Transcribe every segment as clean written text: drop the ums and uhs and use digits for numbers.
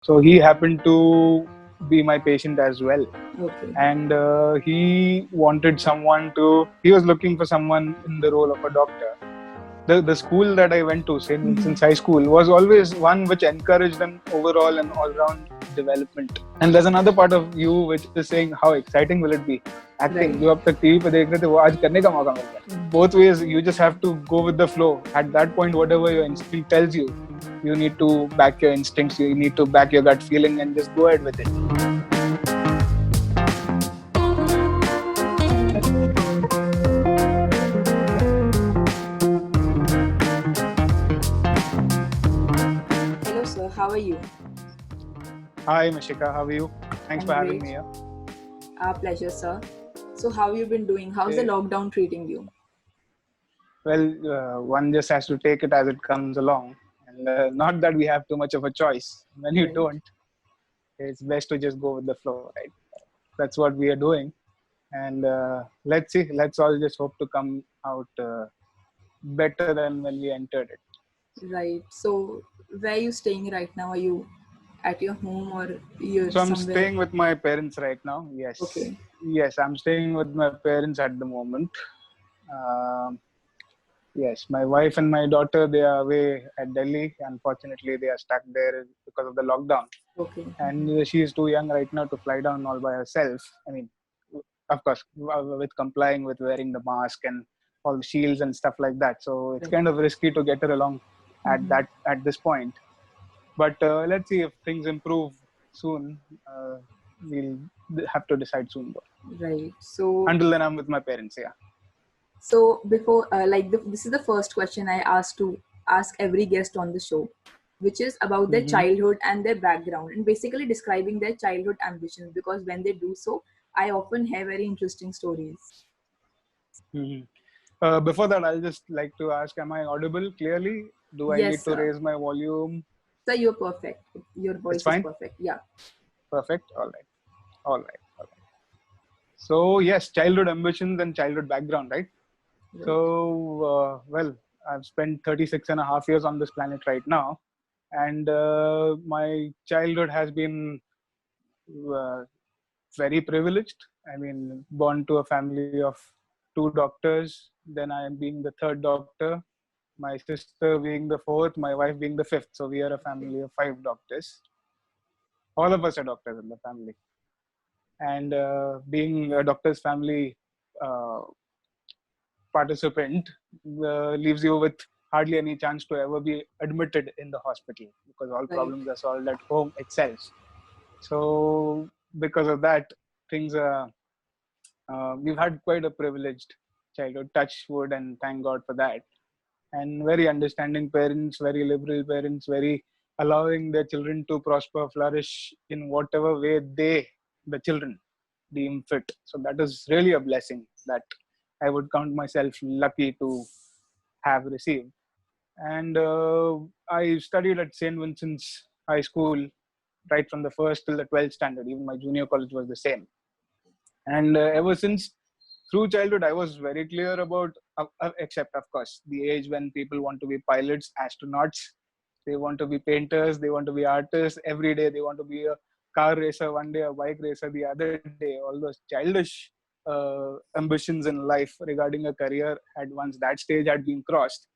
So he happened to be my patient as well. Okay. And he wanted someone to, he was looking for someone in the role of a doctor. The school that I went to, St. Vincent's High School, was always one which encouraged an overall and all-round development. And there's another part of you which is saying, how exciting will it be? Acting, Right. जो अब तक TV पे देख रहे थे वो आज करने का मौका मिल रहा है. Both ways, you just have to go with the flow. At that point, whatever your instinct tells you, you need to back your instincts, you need to back your gut feeling and just go ahead with it. Hello, sir. How are you? Hi, Mishika. How are you? Thanks I'm for having great. me here. Our pleasure, sir. So, how you been doing? How's the Okay. lockdown treating you? Well, one just has to take it as it comes along. And not that we have too much of a choice. When you Right. don't, it's best to just go with the flow, right? That's what we are doing. And let's see. Let's all just hope to come out better than when we entered it. Right. So, where are you staying right now? Are you at your home or you're So I'm somewhere? staying with my parents right now. Yes. Okay. Yes, I'm staying with my parents at the moment. Um Yes, my wife and my daughter, they are away at Delhi. Unfortunately, they are stuck there because of the lockdown. Okay. And she is too young right now to fly down all by herself. I mean, of course, with complying with wearing the mask and all the shields and stuff like that. So it's Right. kind of risky to get her along at this point. But let's see if things improve soon. We'll have to decide soon. Though. Right. So, Until then, I'm with my parents. Yeah. before, this is the first question I asked to ask every guest on the show, which is about their Mm-hmm. childhood and their background, and basically describing their childhood ambitions. Because when they do so, I often have very interesting stories. Mm-hmm. Before that, I'll just like to ask, am I audible clearly? Do I need Yes, to sir. raise my volume? Sir, you're perfect. Your It's voice is fine? perfect. Yeah. Perfect? All right. All right. All right. So, yes, childhood ambitions and childhood background, right? Right. So, well, I've spent 36 and a half years on this planet right now. And my childhood has been uh, very privileged. I mean, born to a family of two doctors, then I am being the third doctor, my sister being the fourth, my wife being the fifth. So we are a Okay. family of five doctors. All of us are doctors in the family. And being a doctor's family uh, participant leaves you with hardly any chance to ever be admitted in the hospital because all Right. problems are solved at home itself. So because of that, things are we've had quite a privileged childhood, touch wood, and thank God for that. And very understanding parents, very liberal parents, very allowing their children to prosper, flourish in whatever way the children, deem fit. So that is really a blessing that I would count myself lucky to have received. And I studied at St. Vincent's High School right from the first till the 12th standard. Even my junior college was the same. And ever since, through childhood, I was very clear about, except of course, the age when people want to be pilots, astronauts, they want to be painters, they want to be artists. Every day they want to be a car racer, one day a bike racer, the other day. All those childish ambitions in life regarding a career had once that stage had been crossed.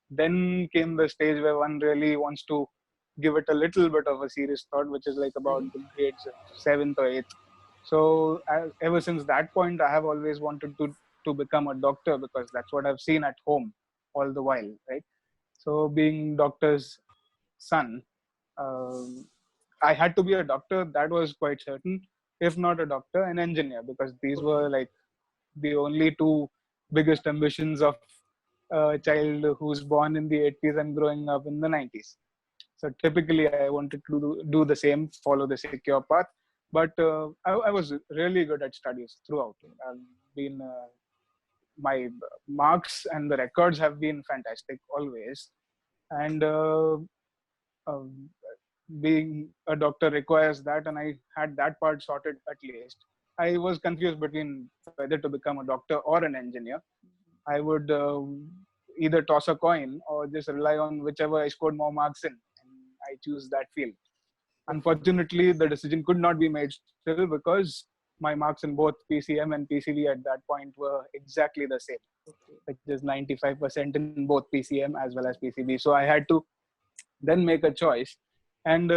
Then came the stage where one really wants to give it a little bit of a serious thought, which is like about Right. the grades seventh or eighth. So ever since that point, I have always wanted to become a doctor because that's what I've seen at home all the while, right? So being doctor's son, um, I had to be a doctor. That was quite certain. If not a doctor, an engineer, because these Okay. were like the only two biggest ambitions of a child who's born in the 80s and growing up in the 90s. So typically, I wanted to do the same, follow the secure path. But I was really good at studies throughout. I've been my marks and the records have been fantastic always. And um, being a doctor requires that, and I had that part sorted at least. I was confused between whether to become a doctor or an engineer. I would either toss a coin or just rely on whichever I scored more marks in, and I choose that field. Unfortunately, the decision could not be made still because my marks in both PCM and PCB at that point were exactly the same, which is 95% in both PCM as well as PCB. So I had to then make a choice. And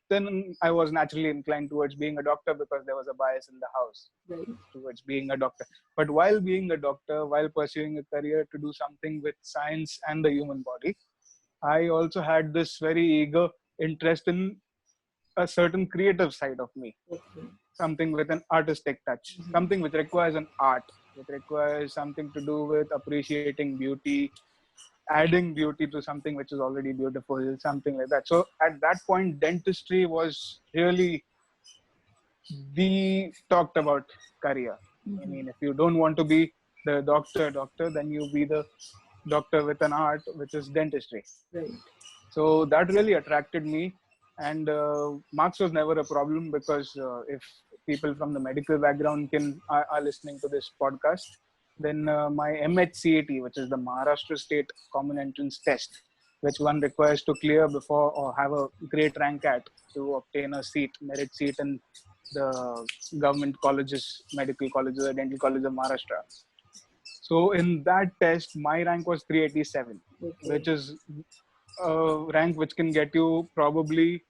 then I was naturally inclined towards being a doctor because there was a bias in the house towards being a doctor. But while being a doctor, while pursuing a career to do something with science and the human body, I also had this very eager interest in a certain creative side of me, something with an artistic touch, something which requires an art, which requires something to do with appreciating beauty, adding beauty to something which is already beautiful, something like that. So at that point, dentistry was really the talked about career. I mean, if you don't want to be the doctor, then you be the doctor with an art, which is dentistry. Right. So that really attracted me. And marks was never a problem because if people from the medical background are listening to this podcast, then my MHCAT, which is the Maharashtra State Common Entrance Test, which one requires to clear before or have a great rank at to obtain a seat, merit seat in the government colleges, medical colleges, or dental colleges of Maharashtra. So in that test, my rank was 387, which is a rank which can get you probably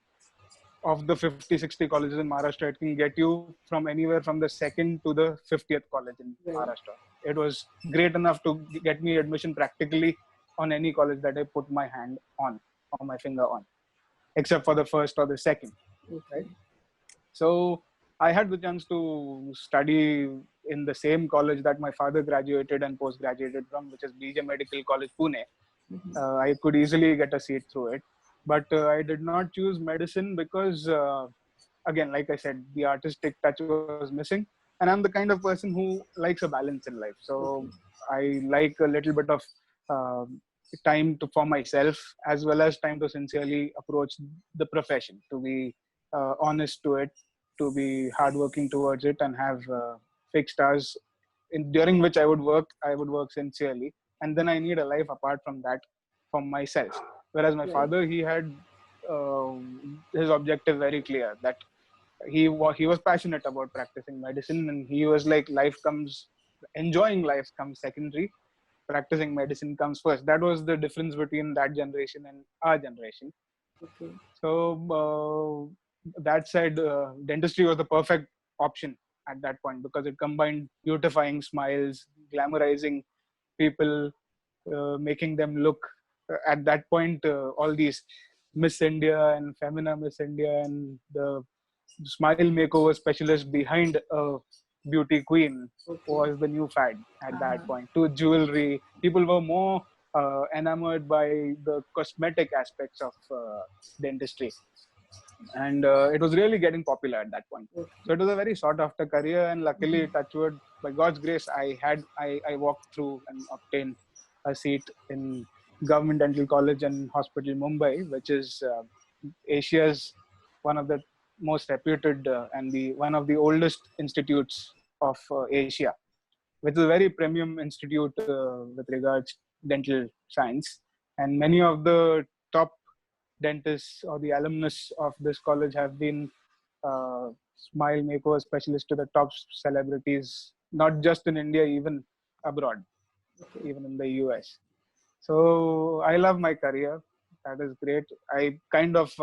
of the 50, 60 colleges in Maharashtra, it can get you from anywhere from the second to the 50th college in Maharashtra. It was great enough to get me admission practically on any college that I put my hand on or my finger on, except for the first or the second. Right? So I had the chance to study in the same college that my father graduated and post-graduated from, which is BJ Medical College, Pune. I could easily get a seat through it. But I did not choose medicine because, again, like I said, the artistic touch was missing. And I'm the kind of person who likes a balance in life. So I like a little bit of uh, time for myself, as well as time to sincerely approach the profession, to be honest to it, to be hardworking towards it, and have fixed hours during which I would work sincerely. And then I need a life apart from that for myself. Whereas my father, he had uh, his objective very clear, that he was passionate about practicing medicine, and he was like, enjoying life comes secondary, practicing medicine comes first. That was the difference between that generation and our generation. So that said, dentistry was the perfect option at that point because it combined beautifying smiles, glamorizing people, making them look. At that point, all these Miss India and Femina Miss India and the smile makeover specialist behind a beauty queen was the new fad at that point. To jewelry, people were more enamored by the cosmetic aspects of dentistry, and it was really getting popular at that point. So it was a very sought after career, and luckily, touchwood, by God's grace, I walked through and obtained a seat in Government Dental College and Hospital Mumbai, which is Asia's one of the most reputed and the one of the oldest institutes of Asia, which is a very premium institute with regards dental science. And many of the top dentists or the alumnus of this college have been smile makeover specialists to the top celebrities, not just in India, even abroad, even in the US. So I love my career. That is great. I kind of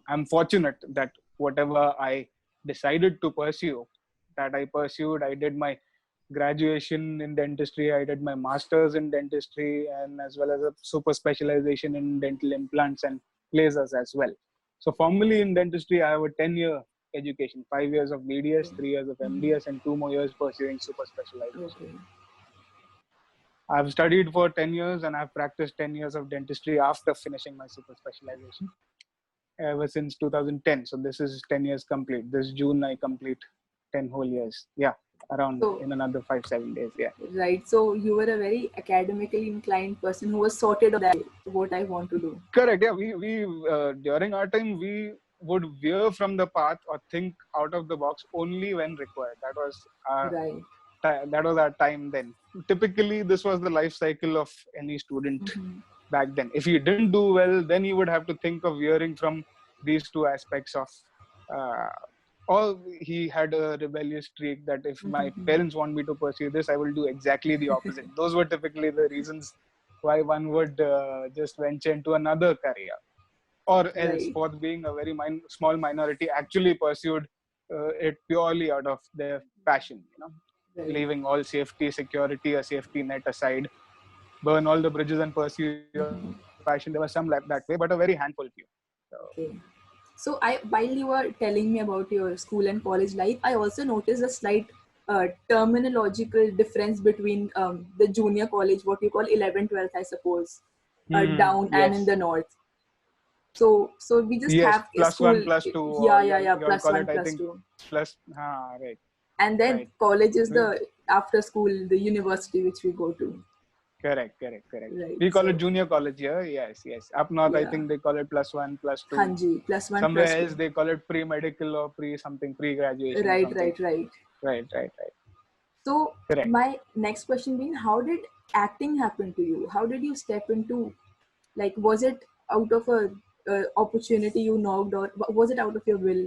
I'm fortunate that whatever I decided to pursue, that I pursued. I did my graduation in dentistry, I did my master's in dentistry, and as well as a super specialization in dental implants and lasers as well. So formally in dentistry, I have a 10-year education, 5 years of BDS, 3 years of MDS, and 2 more years pursuing super specialization. I've studied for 10 years and I've practiced 10 years of dentistry after finishing my super specialization ever since 2010. So this is 10 years complete. This June, I complete 10 whole years. Yeah, around in another 5-7 days. Yeah. Right. So you were a very academically inclined person who was sorted on that, what I want to do. Correct. Yeah. We during our time, we would veer from the path or think out of the box only when required. That was that was our time then. Typically, this was the life cycle of any student back then. If he didn't do well, then he would have to think of veering from these two aspects of uh, or he had a rebellious streak that if my parents want me to pursue this, I will do exactly the opposite. Those were typically the reasons why one would just venture into another career, or else Right. for being a very small minority actually pursued it purely out of their passion, Right. leaving all safety, security, a safety net aside, burn all the bridges and pursue your passion. There were some like that way, but a very handful few. So, Okay. So while you were telling me about your school and college life, I also noticed a slight terminological difference between the junior college, what you call 11, 12, I suppose, down and in yes, the north. So we just yes, have a plus school. one, plus two, Yeah, or yeah, yeah. y'all Plus call one, it, I plus think, two, plus, right, and then right. college is the after school, the university which we go to. Correct, correct, correct. Right. We call it So junior college here. Yes, yes. Up north, I yeah, think they call it plus one, plus two. Hanji, plus one, plus Somewhere else, two. they call it pre-medical or something, pre-graduation or Right, something. right, right. Right, right, right. So Correct. my next question being, how did acting happen to you? How did you step into, like, was it out of a opportunity you knocked, or was it out of your will?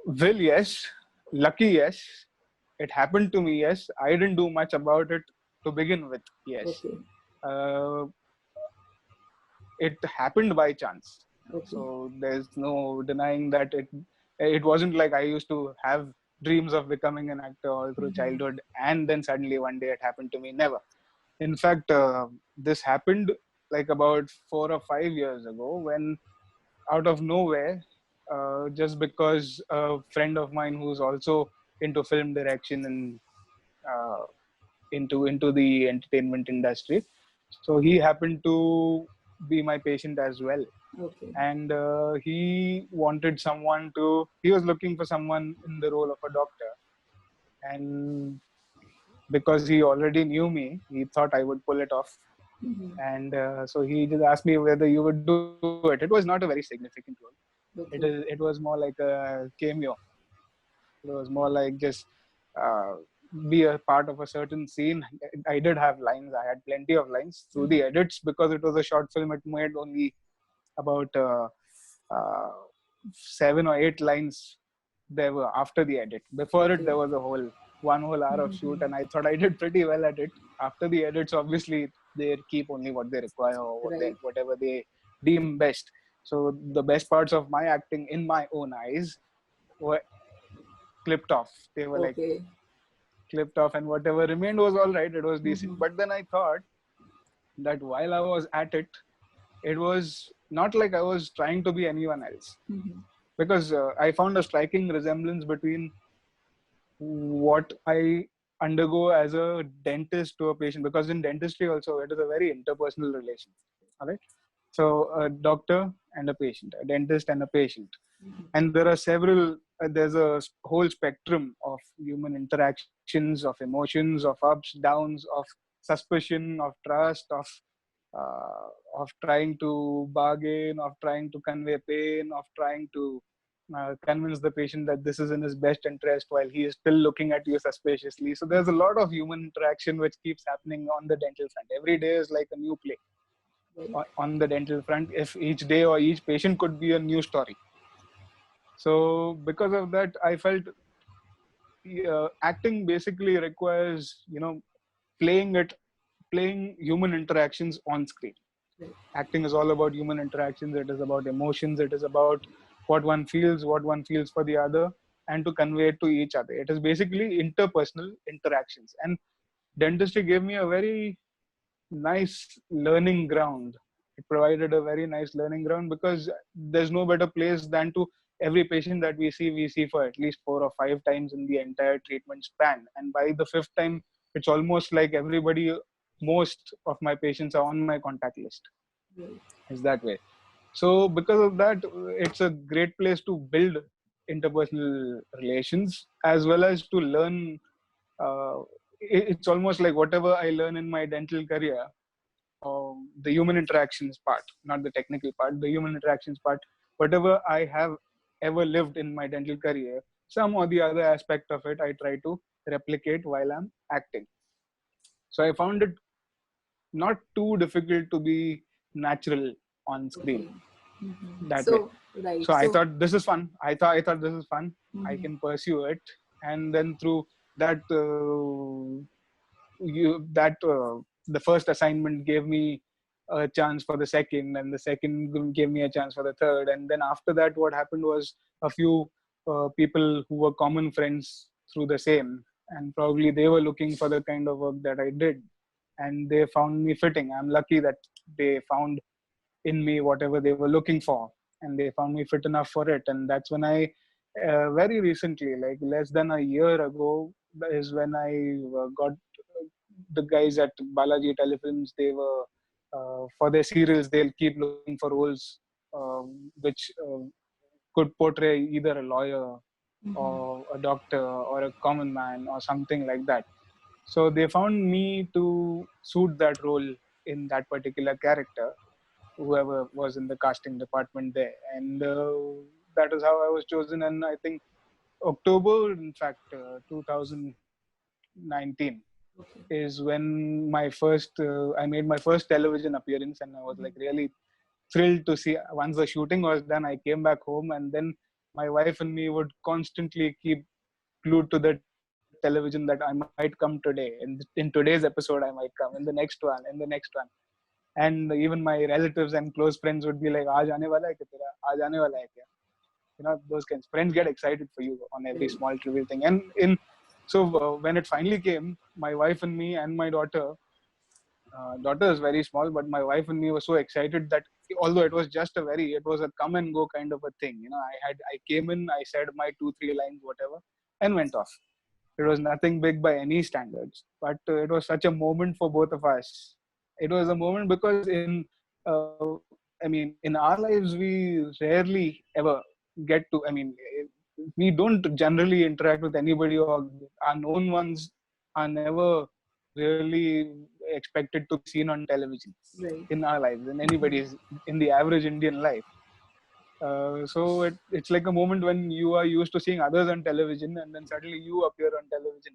Will, yes. Lucky, yes. It happened to me, yes. I didn't do much about it to begin with, yes. Okay, Uh, it happened by chance. okay. So there's no denying that it wasn't like I used to have dreams of becoming an actor all through childhood and then suddenly one day it happened to me. Never. In fact, this happened like about 4 or 5 years ago when out of nowhere, just because a friend of mine who's also into film direction and uh, into the entertainment industry, so he happened to be my patient as well, Okay. and he wanted someone to. He was looking for someone in the role of a doctor, and because he already knew me, he thought I would pull it off. And so he just asked me whether you would do it. It was not a very significant role. Okay. It was more like a cameo. It was more like just uh, be a part of a certain scene. I did have lines. I had plenty of lines through the edits because it was a short film. It made only about uh, 7 or 8 lines there were after the edit. Before it, Okay. there was a whole 1 whole hour of shoot, and I thought I did pretty well at it. After the edits, obviously, they keep only what they require or Right. whatever they deem best. So the best parts of my acting, in my own eyes, were clipped off. They were like Okay. clipped off, and whatever remained was all right. It was decent. But then I thought that while I was at it, it was not like I was trying to be anyone else, because I found a striking resemblance between what I undergo as a dentist to a patient, because in dentistry also it is a very interpersonal relation. All right. So a doctor and a patient, a dentist and a patient. And there are there's a whole spectrum of human interactions, of emotions, of ups, downs, of suspicion, of trust, of trying to bargain, of trying to convey pain, of trying to convince the patient that this is in his best interest while he is still looking at you suspiciously. So there's a lot of human interaction which keeps happening on the dental front. Every day is like a new play Right. on the dental front. If each day or each patient could be a new story. So because of that, I felt acting basically requires, playing it, playing human interactions on screen. Right. Acting is all about human interactions. It is about emotions. It is about what one feels for the other, and to convey it to each other. It is basically interpersonal interactions. And dentistry gave me a very nice learning ground. It provided a very nice learning ground because there's no better place than to every patient that we see for at least 4 or 5 times in the entire treatment span. And by the fifth time, it's almost like most of my patients are on my contact list. Right. It's that way. So because of that, it's a great place to build interpersonal relations as well as to learn. Uh, it's almost like whatever I learn in my dental career, the human interactions part, not the technical part, the human interactions part, whatever I have ever lived in my dental career, some or the other aspect of it, I try to replicate while I'm acting. So I found it not too difficult to be natural on screen Okay. Hmm. that way. So right. So I So. thought this is fun. I thought this is fun. I Hmm. can pursue it, and then through that, that the first assignment gave me a chance for the second, and the second gave me a chance for the third, and then after that, what happened was a few people who were common friends through the same, and probably they were looking for the kind of work that I did, and they found me fitting. I'm lucky that they found in me whatever they were looking for, and they found me fit enough for it. And that's when I very recently, like less than a year ago, is when I got the guys at Balaji Telefilms. They were for their serials, they'll keep looking for roles which could portray either a lawyer Hmm. or a doctor or a common man or something like that. So they found me to suit that role in that particular character, whoever was in the casting department there. And that is how I was chosen. And I think October, in fact, 2019 Okay. is when I made my first television appearance, and I was like really thrilled to see. Once the shooting was done, I came back home, and then my wife and me would constantly keep glued to the television that I might come today. In today's episode, I might come. In the next one, in the next one. And even my relatives and close friends would be like, "Aaj aane wala hai kya tera? Aaj aane wala hai kya?" Those kinds. Friends get excited for you on every Right. small trivial thing. And in so when it finally came, my wife and me and my daughter is very small, but my wife and me were so excited that although it was a come and go kind of a thing. I came in, I said my 2 3 lines, whatever, and went off. It was nothing big by any standards, but it was such a moment for both of us. It was a moment because in our lives, we rarely ever get to, we don't generally interact with anybody, or our known ones are never really expected to be seen on television Right. in our lives, in anybody's, in the average Indian life. So it's like a moment when you are used to seeing others on television, and then suddenly you appear on television.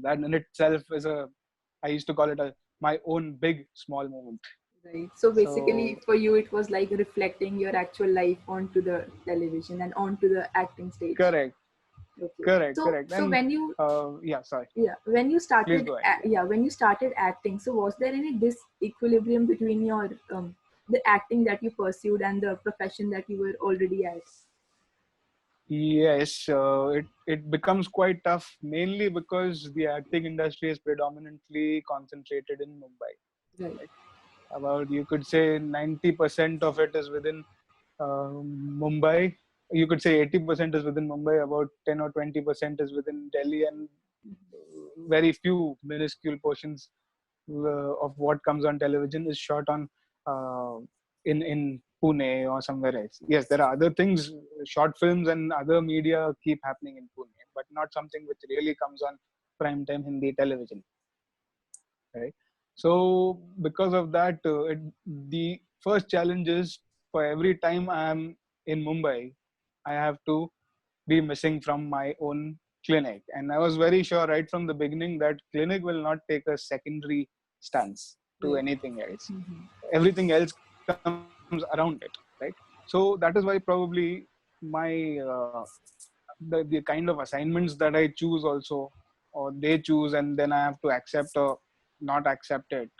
That in itself is I used to call it my own big small moment. Right. So basically, So for you, it was like reflecting your actual life onto the television and onto the acting stage. correct, Okay. correct, So correct. so And when you yeah, sorry. when you Please started go ahead. Yeah. when you started acting, so was there any disequilibrium between your the acting that you pursued and the profession that you were already at? Yes, it becomes quite tough, mainly because the acting industry is predominantly concentrated in Mumbai. Right. Right? About, you could say, 90% of it is within Mumbai. You could say 80% is within Mumbai. About 10 or 20% is within Delhi, and very few minuscule portions of what comes on television is shot on uh, in Pune or somewhere else. Yes, there are other things, short films and other media keep happening in Pune, but not something which really comes on prime time Hindi television, right? So because of that, the first challenge is, for every time I am in Mumbai, I have to be missing from my own clinic. And I was very sure right from the beginning that clinic will not take a secondary stance to Right. anything else. Mm-hmm. Everything else comes around it, right? So that is why probably my the kind of assignments that I choose also, or they choose, and then I have to accept or not accept it.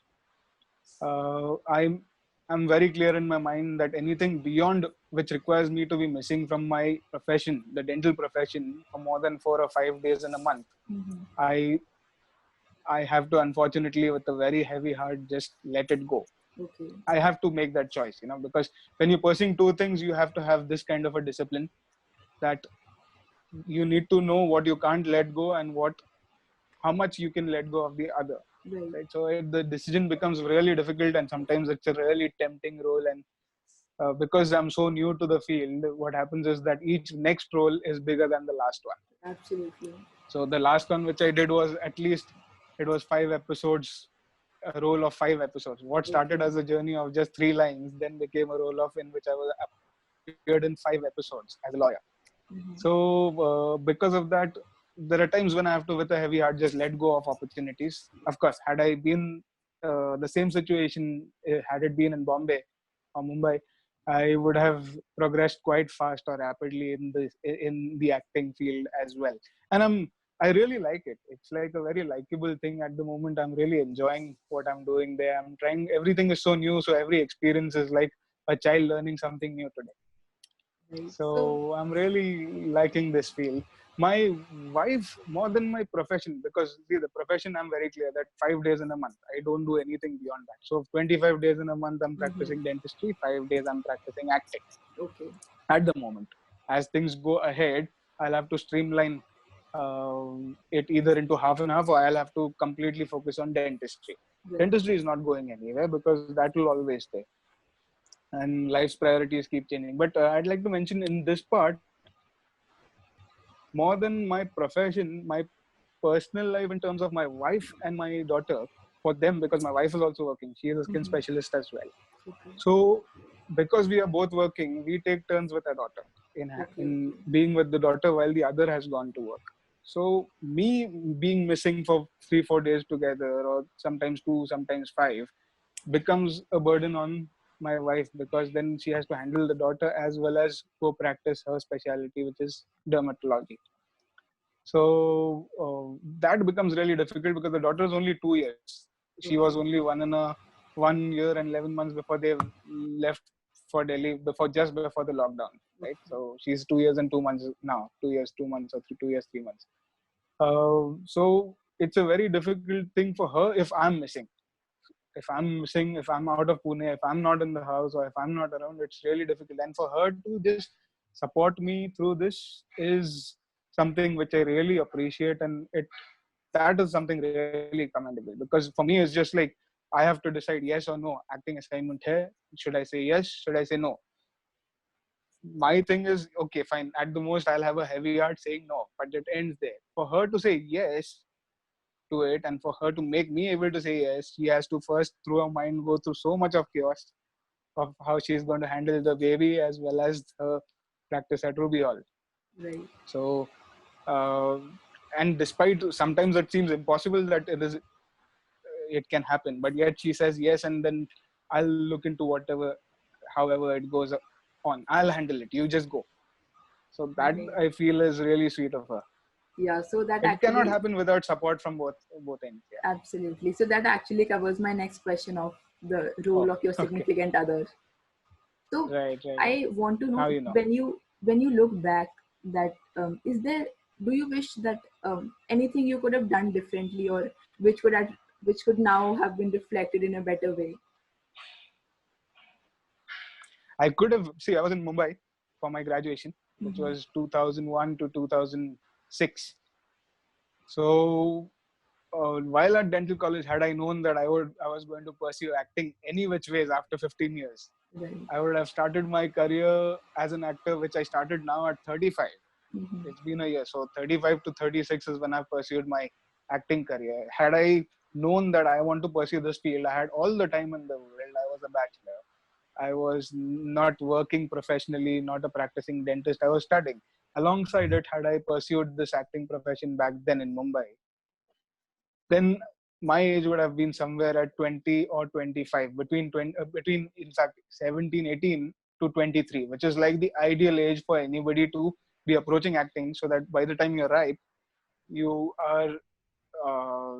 I'm very clear in my mind that anything beyond which requires me to be missing from my profession, the dental profession, for more than 4 or 5 days in a month, Mm-hmm. I I have to, unfortunately, with a very heavy heart, just let it go. Okay. I have to make that choice, because when you're pursuing two things, you have to have this kind of a discipline, that you need to know what you can't let go, and how much you can let go of the other. Right. Right. So the decision becomes really difficult, and sometimes it's a really tempting role. And because I'm so new to the field, what happens is that each next role is bigger than the last one. Absolutely. So the last one which I did was, at least it was 5 episodes, a role of 5 episodes. What started Okay. as a journey of just 3 lines then became a role of, in which I was appeared in 5 episodes as a lawyer. Mm-hmm. So because of that, there are times when I have to, with a heavy heart, just let go of opportunities. Of course, had I been the same situation, had it been in Bombay or Mumbai, I would have progressed quite fast or rapidly in the acting field as well. And I really like it. It's like a very likable thing at the moment. I'm really enjoying what I'm doing there. I'm trying. Everything is so new, so every experience is like a child learning something new today. Right. So, So I'm really liking this field. My wife, more than my profession, because see, the profession, I'm very clear that 5 days in a month, I don't do anything beyond that. So 25 days in a month, I'm practicing dentistry. 5 days, I'm practicing acting okay. at the moment. As things go ahead, I'll have to streamline it either into half and half, or I'll have to completely focus on dentistry. Right. Dentistry is not going anywhere because that will always stay, and life's priorities keep changing. But I'd like to mention in this part, more than my profession, my personal life in terms of my wife and my daughter, for them, because my wife is also working, she is a skin specialist as well. Okay. So because we are both working, we take turns with our daughter Okay. in Okay. being with the daughter while the other has gone to work. So me being missing for 3-4 days together, or sometimes 2, sometimes 5, becomes a burden on my wife, because then she has to handle the daughter as well as go practice her specialty, which is dermatology. So that becomes really difficult because the daughter is only 2 years. She was Okay. only 1 year and 11 months before they left for Delhi, just before the lockdown, right? Okay. So she's 2 years and 2 months now, 2 years, 2 months, or 2 years, 3 months. So it's a very difficult thing for her if I'm missing. If I'm missing, if I'm out of Pune, if I'm not in the house, or if I'm not around, it's really difficult. And for her to just support me through this is something which I really appreciate, and that is something really commendable. Because for me, it's just like I have to decide yes or no. Acting assignment hai. Should I say yes? Should I say no? My thing is, okay, fine. At the most, I'll have a heavy heart saying no, but it ends there. For her to say yes to it, and for her to make me able to say yes, she has to first, through her mind, go through so much of chaos of how she's going to handle the baby as well as her practice at Ruby Hall. Right. So, uh, and despite sometimes it seems impossible that it can happen, but yet she says yes, and then I'll look into however it goes on. I'll handle it. You just go. So that Right. I feel is really sweet of her. Yeah. So that It cannot actually, happen without support from both ends. Yeah. absolutely. So that actually covers my next question of the role Oh, of your okay. significant other. So Right, right, right. I want to Now know, you know. when you look back, that is there, do you wish that anything you could have done differently, or which could now have been reflected in a better way? I could have, see, I was in Mumbai for my graduation, which Mm-hmm. was 2001 to 2006. So while at dental college, had I known that I was going to pursue acting any which ways after 15 years, Right. I would have started my career as an actor, which I started now at 35. Mm-hmm. It's been a year. So 35 to 36 is when I pursued my acting career. Had I known that I want to pursue this field, I had all the time in the world. I was a bachelor. I was not working professionally, not a practicing dentist. I was studying. Alongside it, had I pursued this acting profession back then in Mumbai, then my age would have been somewhere at 20 or 25, between in fact 17, 18 to 23, which is like the ideal age for anybody to be approaching acting, so that by the time you're ripe, you are uh,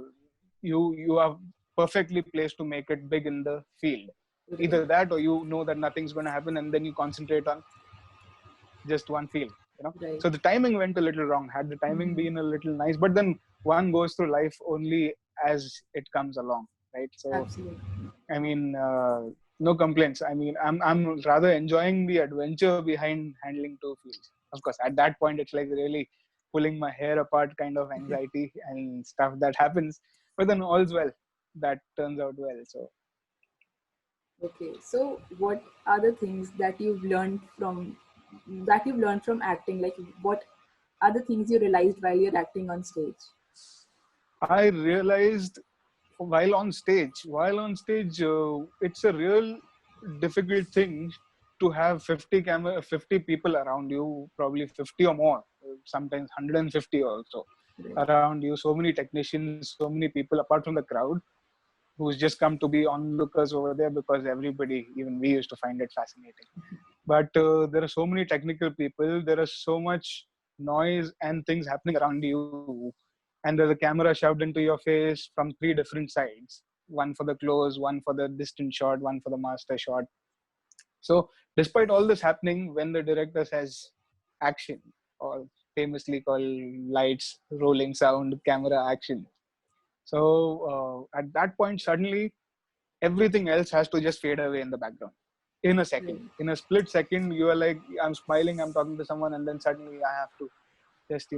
you are perfectly placed to make it big in the field. Right. Either that, or you know that nothing's going to happen, and then you concentrate on just one field. Right. So the timing went a little wrong. Had the timing Mm-hmm. been a little nice, but then one goes through life only as it comes along, right? So Absolutely. I mean, no complaints. I mean, I'm rather enjoying the adventure behind handling two fields. Of course, at that point, it's like really pulling my hair apart kind of anxiety and stuff that happens. But then all's well. That turns out well. So Okay. So what are the things that you've learned from acting? Like, what are the things you realized while you're acting on stage? I realized while on stage, it's a real difficult thing to have 50 people around you, probably 50 or more, sometimes 150 also Right. around you, so many technicians, so many people apart from the crowd. who's just come to be onlookers over there because everybody, even we, used to find it fascinating. But there are so many technical people. There is so much noise and things happening around you, and there's a camera shoved into your face from three different sides: one for the close, one for the distant shot, one for the master shot. So, despite all this happening, when the director says action, or famously called lights, rolling sound, camera, action. So, at that point, suddenly everything else has to just fade away in the background in a second. Right. In a split second, you are like, I'm smiling, I'm talking to someone, and then suddenly I have to just,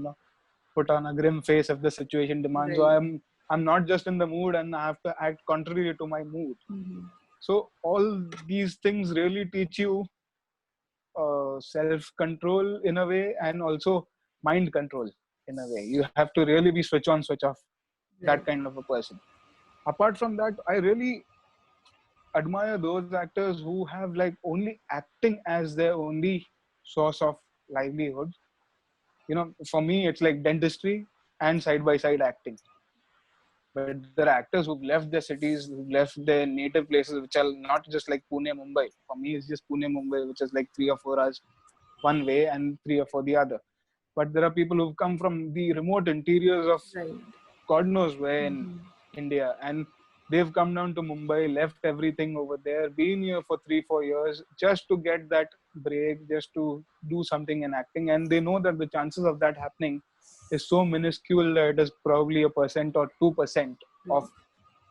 put on a grim face if the situation demands. So Right. I'm not just in the mood and I have to act contrary to my mood. Mm-hmm. So all these things really teach you self-control in a way, and also mind control in a way. You have to really be switch on, switch off, that Right. kind of a person. Apart from that, I really admire those actors who have like only acting as their only source of livelihood. For me, it's like dentistry and side by side acting. But there are actors who've left their cities, who've left their native places, which are not just like Pune, Mumbai. For me, it's just Pune, Mumbai, which is like 3 or 4 hours one way and 3 or 4 the other. But there are people who've come from the remote interiors of Right. God knows where in Mm-hmm. India, and they've come down to Mumbai, left everything over there, been here for 3 4 years just to get that break, just to do something in acting, and they know that the chances of that happening is so minuscule that it is probably a percent or 2% Right. of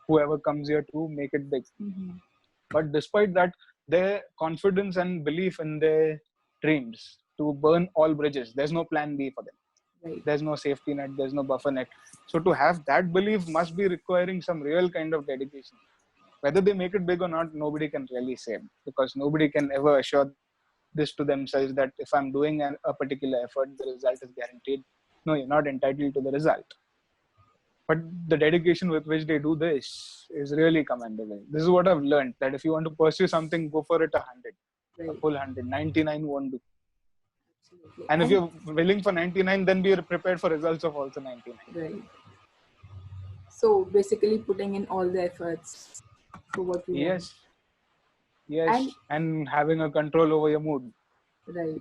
whoever comes here to make it big. Mm-hmm. But despite that, their confidence and belief in their dreams to burn all bridges, there's no plan B for them. Right. There's no safety net, there's no buffer net. So to have that belief must be requiring some real kind of dedication. Whether they make it big or not, nobody can really say, because nobody can ever assure this to themselves that if I'm doing a particular effort, the result is guaranteed. No, you're not entitled to the result. But the dedication with which they do this is really commendable. This is what I've learned, that if you want to pursue something, go for it 100, a Right. full 100. 99 won't do. Absolutely. And if And you're willing for 99, then be prepared for results of also 99. right. So basically putting in all the efforts for what you want. Yes, yes, And and having a control over your mood. right.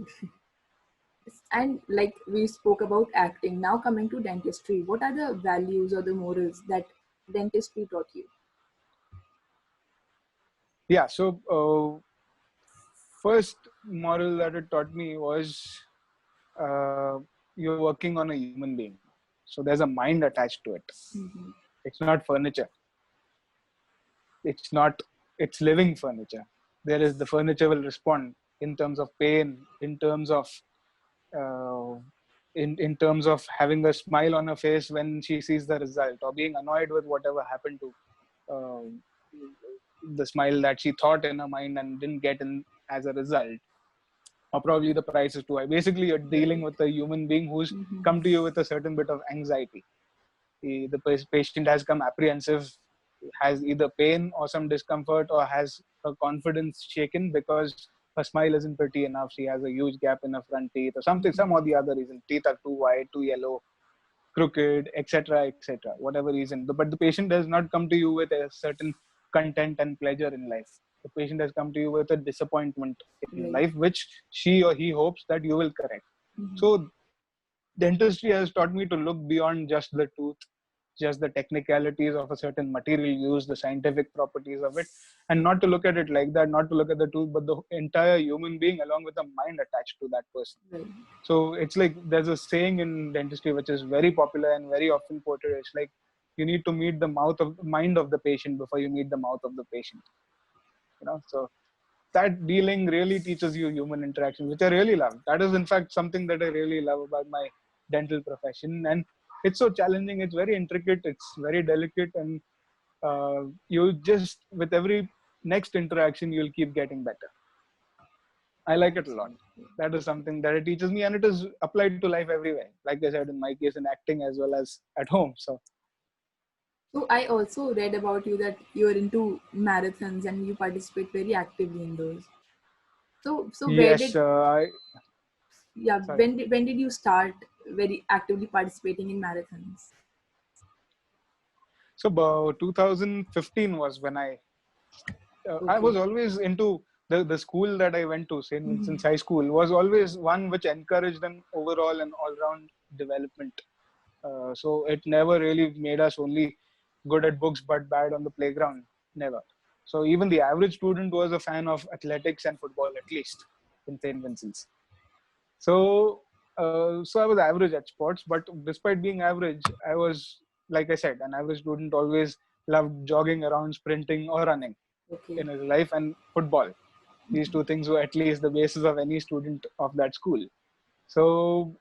And like we spoke about acting, now coming to dentistry, what are the values or the morals that dentistry taught you? Yeah, so first moral that it taught me was you're working on a human being. So there's a mind attached to it. Mm-hmm. It's not furniture. It's not, it's living furniture. There is, the furniture will respond in terms of pain, in terms of uh, in terms of having a smile on her face when she sees the result, or being annoyed with whatever happened to uh, the smile that she thought in her mind and didn't get in as a result, or probably the price is too high. Basically, you're dealing Right. with a human being who's Mm-hmm. come to you with a certain bit of anxiety. The patient has come apprehensive, has either pain or some discomfort, or has her confidence shaken because her smile isn't pretty enough. She has a huge gap in her front teeth, or something, some or the other reason. Teeth are too wide, too yellow, crooked, etc., etc. Whatever reason. But the patient does not come to you with a certain content and pleasure in life. The patient has come to you with a disappointment in Right. life, which she or he hopes that you will correct. Mm-hmm. So dentistry has taught me to look beyond just the tooth, just the technicalities of a certain material used, the scientific properties of it, and not to look at it like that, not to look at the tooth, but the entire human being along with a mind attached to that person. Right. So it's like there's a saying in dentistry which is very popular and very often quoted. It's like you need to meet the mind of the patient before you meet the mouth of the patient. So that dealing really teaches you human interaction, which I really love. That is, in fact, something that I really love about my dental profession. And it's so challenging. It's very intricate. It's very delicate. And you just, with every next interaction, you'll keep getting better. I like it a lot. Absolutely. That is something that it teaches me, and it is applied to life everywhere. Like I said, in my case, in acting as well as at home. So, So I also read about you that you're into marathons and you participate very actively in those. So where yes, did yeah sorry. when did you start very actively participating in marathons? So 2015 was when I Okay. was always into the school that I went to, St. Mm-hmm. Vincent's High School, was always one which encouraged an overall and all-round development. So it never really made us only good at books but bad on the playground. Never. So even the average student was a fan of athletics and football, at least in St. Vincent's. So I was average at sports, but despite being average, I was, like I said, an average student. Always loved jogging around, sprinting or running Okay. in his life, and football. These two things were at least the basis of any student of that school. So,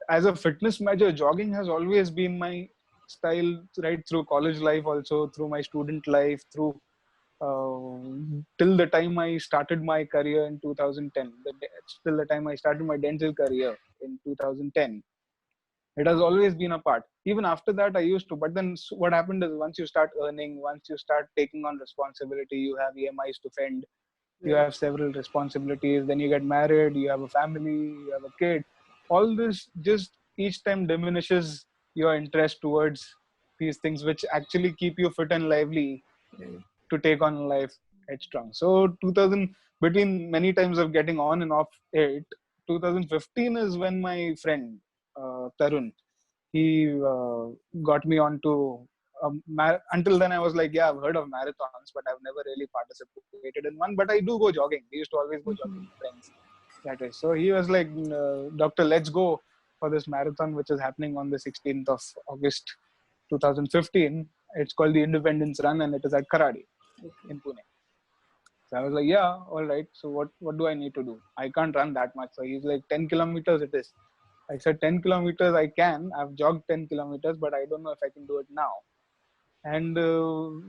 as a fitness measure, jogging has always been my style right through college life, also through my student life, through till the time I started my career in 2010. Till the time I started my dental career in 2010. It has always been a part. Even after that, I used to. But then what happened is once you start earning, once you start taking on responsibility, you have EMIs to fend, you Right. have several responsibilities, then you get married, you have a family, you have a kid. All this just each time diminishes your interest towards these things which actually keep you fit and lively Right. to take on life headstrong. So 2000, between many times of getting on and off it, 2015 is when my friend Tarun, he got me onto until then I was like, yeah, I've heard of marathons, but I've never really participated in one. But I do go jogging. We used to always go jogging Mm-hmm. with friends that way. So he was like, Doctor, let's go for this marathon, which is happening on the 16th of August 2015. It's called the Independence Run, and it is at Karadi Okay. in Pune. So I was like, yeah, all right. So what do I need to do? I can't run that much. So he's like, 10 kilometers it is. I said 10 kilometers I can. I've jogged 10 kilometers, but I don't know if I can do it now. And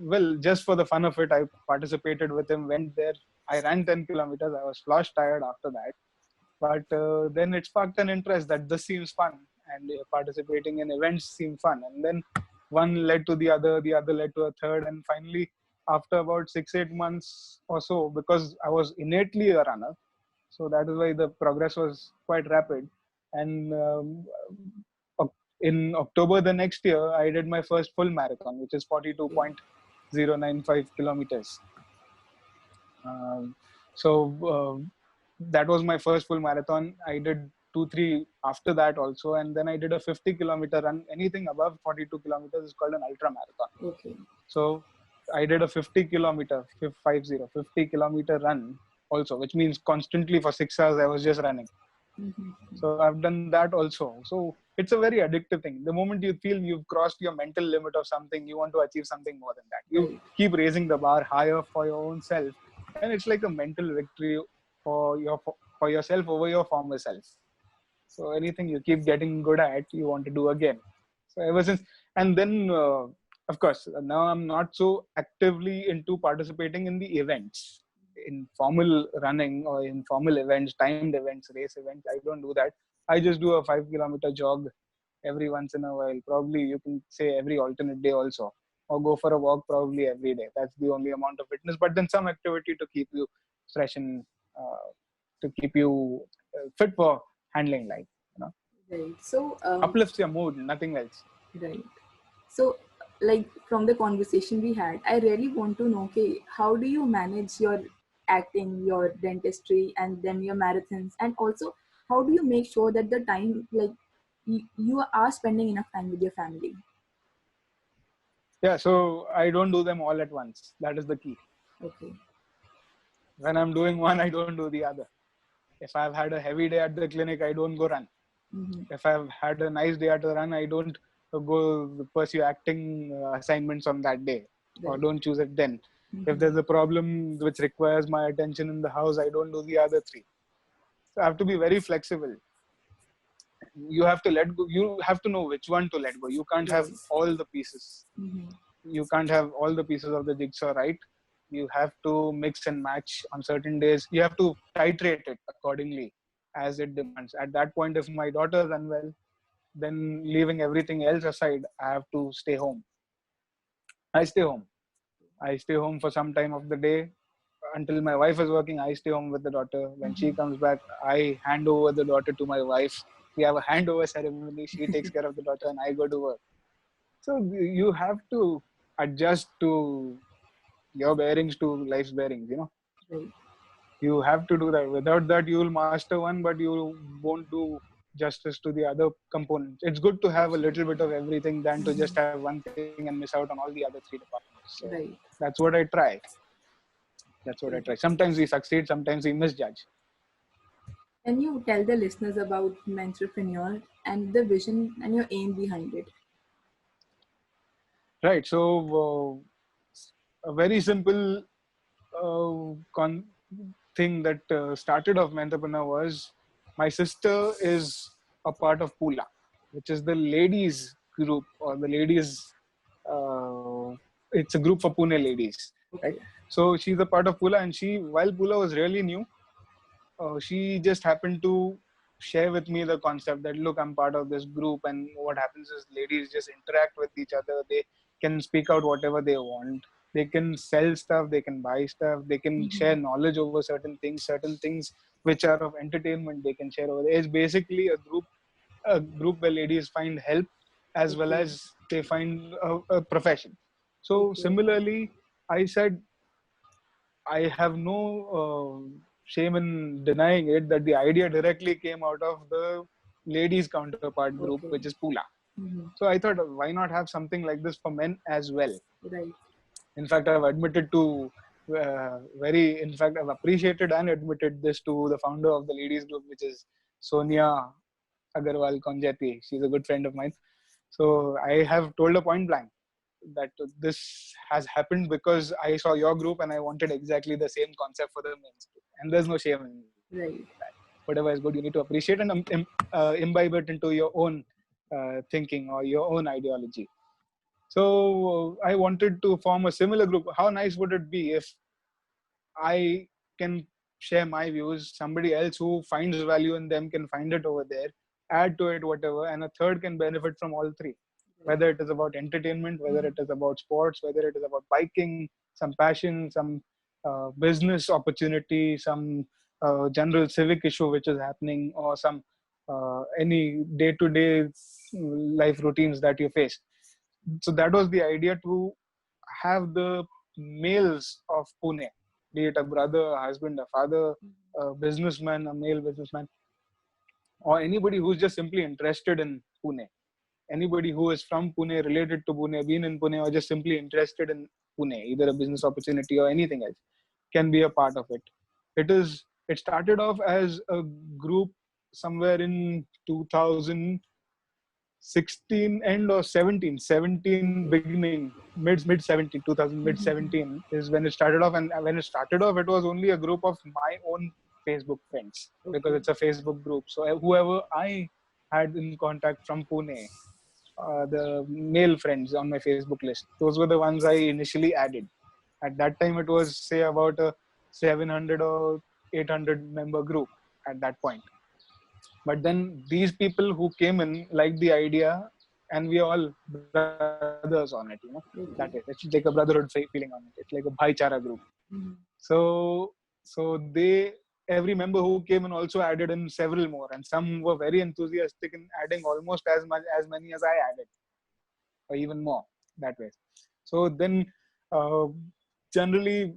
well, just for the fun of it, I participated with him, went there. I ran 10 kilometers. I was flush tired after that. But then it sparked an interest that this seems fun, and participating in events seemed fun. And then one led to the other led to a third, and finally, after about 6 8 months or so, because I was innately a runner, so that is why the progress was quite rapid. And in October the next year, I did my first full marathon, which is 42.095 kilometers. Um, so that was my first full marathon. I did 2 3 after that also, and then I did a 50-kilometer run. Anything above 42 kilometers is called an ultra marathon. Okay. So I did a 50-kilometer 50 kilometer run also, which means constantly for 6 hours I was just running. Mm-hmm. So I've done that also. So it's a very addictive thing. The moment you feel you've crossed your mental limit of something, you want to achieve something more than that. You Right. keep raising the bar higher for your own self, and it's like a mental victory for yourself over your former self. So anything you keep getting good at, you want to do again. So ever since, and then of course now I'm not so actively into participating in the events, in formal running or in formal events, timed events, race events. I don't do that. I just do a 5 kilometer jog every once in a while. Probably you can say every alternate day also, or go for a walk probably every day. That's the only amount of fitness. But then some activity to keep you fresh and to keep you fit for handling life. You know, Right. So, uplifts your mood, nothing else. right. So, like from the conversation we had, I really want to know, okay, how do you manage your acting, your dentistry, and then your marathons, and also how do you make sure that the time, like, you are spending enough time with your family? Yeah, so I don't do them all at once. That is the key. Okay. When I'm doing one, I don't do the other. If I've had a heavy day at the clinic, I don't go run. Mm-hmm. If I've had a nice day at the run, I don't go pursue acting assignments on that day, or Right. don't choose it then. If Mm-hmm. there's a problem which requires my attention in the house, I don't do the other three. So I have to be very flexible. You have to let go. You have to know which one to let go. You can't have Right. all the pieces. Mm-hmm. You can't have all the pieces of the jigsaw right. You have to mix and match on certain days. You have to titrate it accordingly as it demands. At that point, if my daughter is unwell, then leaving everything else aside, I have to stay home. I stay home. I stay home for some time of the day until my wife is working. I stay home with the daughter. When she Mm-hmm. comes back, I hand over the daughter to my wife. We have a handover ceremony. She takes care of the daughter, and I go to work. So you have to adjust to your bearings to life's bearings, you know. Right. You have to do that. Without that, you will master one, but you won't do justice to the other components. It's good to have a little bit of everything than to just have one thing and miss out on all the other three departments. So Right. that's what I try. That's what I Okay. try. Sometimes we succeed, sometimes we misjudge. Can you tell the listeners about Mentrepreneur and the vision and your aim behind it? Right. So a very simple thing that started off Entrepreneur was my sister is a part of Pula, which is the ladies group or the ladies. It's a group for Pune ladies, right? Okay. So she's a part of Pula, and while Pula was really new, she just happened to share with me the concept that look, I'm part of this group, and what happens is ladies just interact with each other. They can speak out whatever they want. They can sell stuff, they can buy stuff, they can share knowledge over certain things which are of entertainment they can share over there. It's basically a group where ladies find help as well Okay. as they find a profession. So Okay. similarly, I said I have no shame in denying it that the idea directly came out of the ladies counterpart group, which Okay. is Pula. Mm-hmm. So I thought, why not have something like this for men as well? Right. In fact, I've admitted to in fact, I've appreciated and admitted this to the founder of the ladies group, which is Sonia Agarwal Konjati. She's a good friend of mine. So I have told her point blank that this has happened because I saw your group and I wanted exactly the same concept for the men's group. And there's no shame in that. Right. Whatever is good, you need to appreciate and imbibe it into your own thinking or your own ideology. So I wanted to form a similar group. How nice would it be if I can share my views, somebody else who finds value in them can find it over there, add to it whatever, and a third can benefit from all three. Right. Whether it is about entertainment, whether it is about sports, whether it is about biking, some passion, some business opportunity, some general civic issue which is happening, or some any day-to-day life routines that you face. So that was the idea, to have the males of Pune, be it a brother, a husband, a father, a businessman, a male businessman, or anybody who's just simply interested in Pune. Anybody who is from Pune, related to Pune, been in Pune, or just simply interested in Pune, either a business opportunity or anything else, can be a part of it. It started off as a group somewhere in 2016 end or 17 Okay. beginning, mid 17 2000 mid Mm-hmm. 17 is when it started off. And when it started off, it was only a group of my own Facebook friends, because Okay. it's a Facebook group. So whoever I had in contact from Pune, the male friends on my Facebook list, those were the ones I initially added. At that time, it was say about a 700 or 800 member group at that point. But then these people who came in liked the idea, and we are all brothers on it. That is, it's like a Okay. brotherhood feeling on it. It's like a bhaichara group. Mm-hmm. So they, every member who came in also added in several more, and some were very enthusiastic in adding almost as many as I added, or even more that way. So then, uh, generally,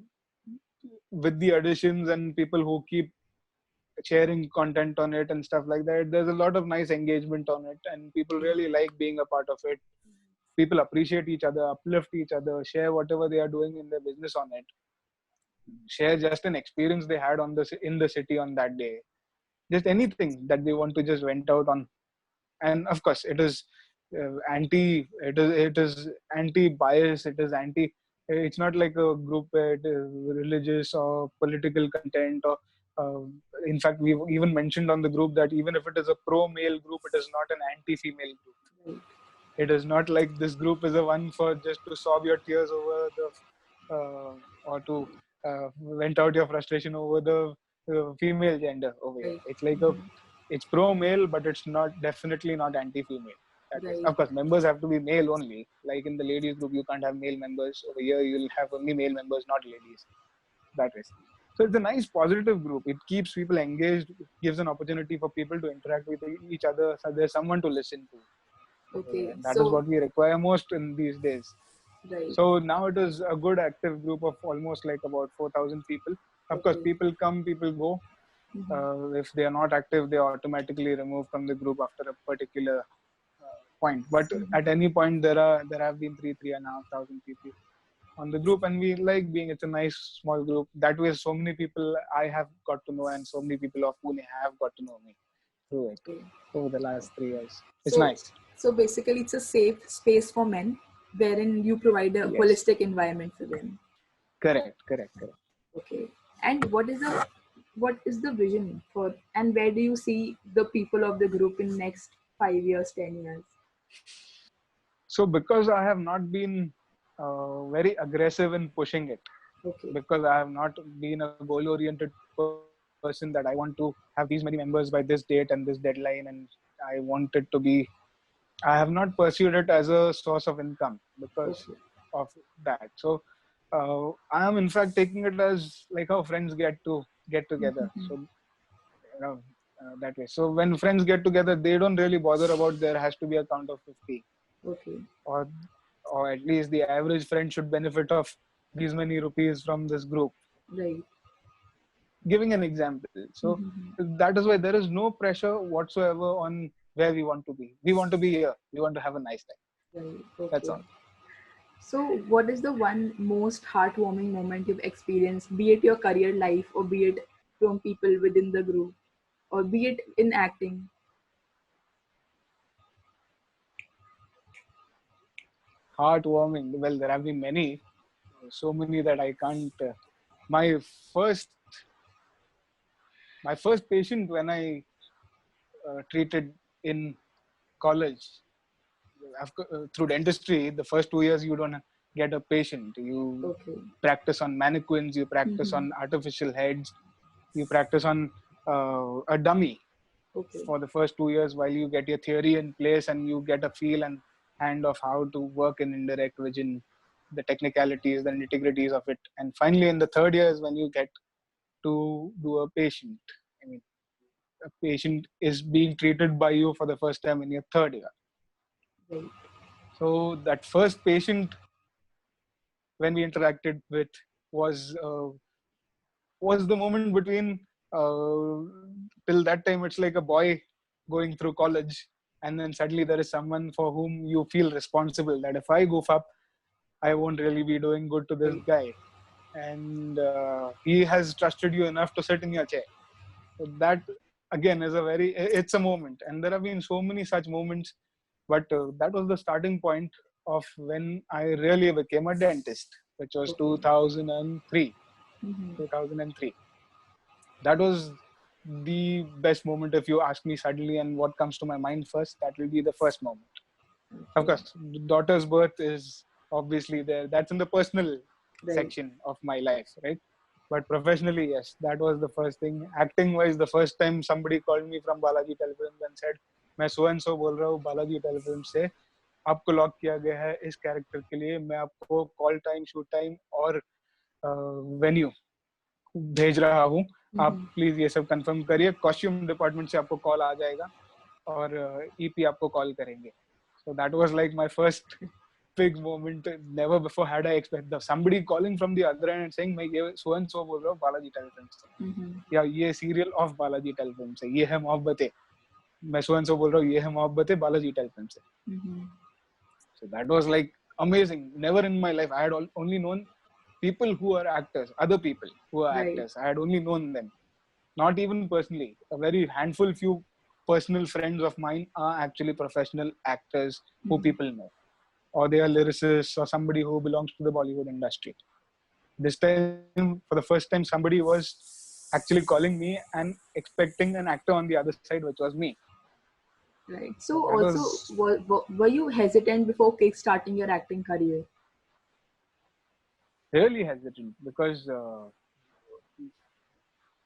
with the additions and people who keep sharing content on it and stuff like that, there's a lot of nice engagement on it, and people really like being a part of it. People appreciate each other, uplift each other, share whatever they are doing in their business on it, share just an experience they had in the city on that day, just anything that they want to just vent out on. And of course, it is anti bias, it is anti, it's not like a group where it is religious or political content, or uh, in fact, we've even mentioned on the group that even if it is a pro male group, it is not an anti female group. Right. It is not like this group is a one for just to sob your tears over the or to vent out your frustration over the female gender over here. Right. It's like Mm-hmm. it's pro male, but it's not, definitely not anti female. That is, Right. of course, members have to be male only. Like in the ladies group, you can't have male members. Over here, you'll have only male members, not ladies. That is. So it's a nice positive group. It keeps people engaged. It gives an opportunity for people to interact with each other. So there's someone to listen to. Okay. And that is So what we require most in these days. right. So now it is a good active group of almost like about 4,000 people. Of course, Okay. people come, people go. If they are not active, they are automatically removed from the group after a particular point. But at any point, there have been 3,500 people on the group, and we like being. It's a nice small group. That way, so many people I have got to know, and so many people of Pune have got to know me through it Okay. over the last 3 years. It's So nice. so basically, it's a safe space for men, wherein you provide a Yes. holistic environment for them. Correct. Correct. Correct. Okay. And what is the vision for, and where do you see the people of the group in next 5 years, 10 years? So because I have not been very aggressive in pushing it, Okay. because I have not been a goal-oriented person that I want to have these many members by this date and this deadline, and I want it to be. I have not pursued it as a source of income because Okay. of that. So I am in fact taking it as like how friends get together. So that way. So when friends get together, they don't really bother about there has to be a count of 50, Okay. or or at least the average friend should benefit of these many rupees from this group. Right. Giving an example. So that is why there is no pressure whatsoever on where we want to be. We want to be here. We want to have a nice time. Right. That's Okay. all. So, what is the one most heartwarming moment you've experienced, be it your career life or be it from people within the group or be it in acting? Heartwarming. Well, there have been many, so many that I can't. My first, my first patient when I treated in college, through dentistry, the first 2 years you don't get a patient. You Okay. practice on mannequins, you practice Mm-hmm. on artificial heads, you practice on a dummy Okay. for the first 2 years while you get your theory in place and you get a feel and hand of how to work in indirect vision, the technicalities, the nitty-gritties of it. And finally, in the third year is when you get to do a patient. I mean, a patient is being treated by you for the first time in your third year. Right. So that first patient when we interacted with was was the moment between uh, till that time it's like a boy going through college, and then suddenly there is someone for whom you feel responsible that if I goof up, I won't really be doing good to this Right. guy, and he has trusted you enough to sit in your chair. So that again is a very, it's a moment, and there have been so many such moments. But that was the starting point of when I really became a dentist, which was Okay. 2003. Mm-hmm. 2003. That was the best moment if you ask me suddenly, and what comes to my mind first, that will be the first moment. Of Okay. course, the daughter's birth is obviously there. That's in the personal Right. section of my life, right? But professionally, yes, that was the first thing. Acting wise, the first time somebody called me from Balaji Telefilms and said, मैं so and so बोल रहा हूँ Balaji telefilm से, आपको lock किया गया है इस कैरेक्टर के लिए, मैं आपको कॉल टाइम, शूट टाइम और वेन्यू भेज रहा हूँ, आप Mm-hmm. प्लीज ये सब कंफर्म करिए, कॉस्ट्यूम डिपार्टमेंट से आपको कॉल आ जाएगा और ईपी आपको कॉल करेंगे. So that was like my first big moment. Never before had I expected somebody calling from the other end and saying मैं ये so and so बोल रहा हूँ बालाजी टेलीफिल्म से, Mm-hmm. या ये सीरियल ऑफ बालाजी टेलीफिल्म से, ये है मोहब्बतें, मैं so and so बोल रहा हूँ ये है मोहब्बतें बालाजी टेलीफिल्म से. Mm-hmm. So that was like amazing. Never in my life I had only known people who are actors, other people who are Right. actors. I had only known them, not even personally. A very handful few personal friends of mine are actually professional actors who Mm-hmm. people know, or they are lyricists or somebody who belongs to the Bollywood industry. This time, for the first time, somebody was actually calling me and expecting an actor on the other side, which was me. Right. So So, that also, was were you hesitant before kickstarting your acting career? really hesitant because